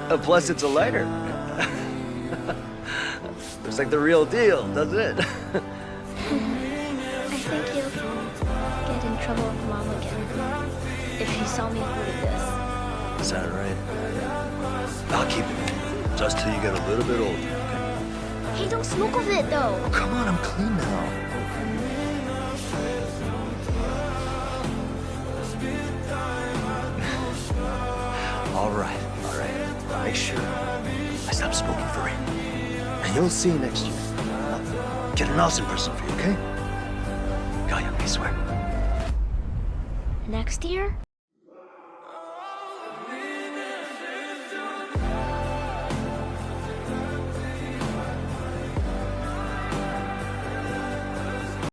Plus, it's a lighter. Looks like the real deal, doesn't it? I think he'll get in trouble with Mom again if he saw me with this. Is that right? I'll keep it. Just till you get a little bit older, okay? Hey, don't smoke with it though. Oh, come on, I'm clean now. All right. I'll make sure I stop smoking for real. And you'll see next year. I'll get an awesome present for you, okay? Go, Yeong, I swear. Next year?